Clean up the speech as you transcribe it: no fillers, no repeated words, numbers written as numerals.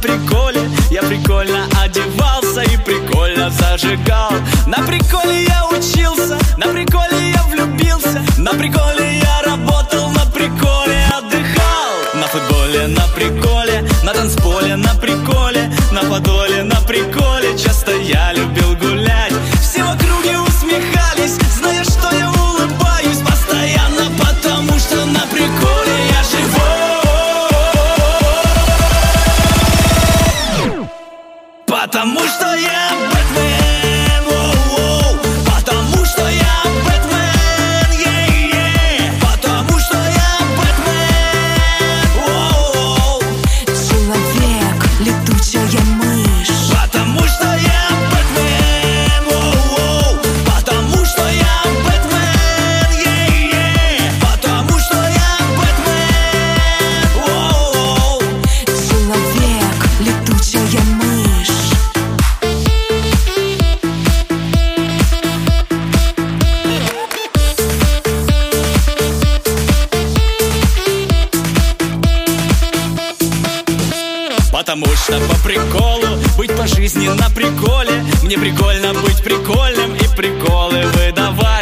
приколе. Я прикольно одевался и прикольно зажигал. На приколе я учился, на приколе я влюбился, на приколе я работал, на приколе отдыхал. На футболе, на приколе, на танцполе, на приколе, на подоле, на приколе. Часто я любил гулять, все в округе усмехались, зная, что я улыбаюсь постоянно, потому что на приколе я живу. Потому что я Бэтмен, воу-воу. Потому что я Бэтмен, е-е. Потому что я Бэтмен, воу-воу. Человек, летучая мышь. Потому что я Бэтмен, воу-воу. Потому что я Бэтмен, е-е. Потому что я Бэтмен, воу-воу. Человек, летучая мышь. Потому что по приколу быть по жизни на приколе. Мне прикольно быть прикольным и приколы выдавать.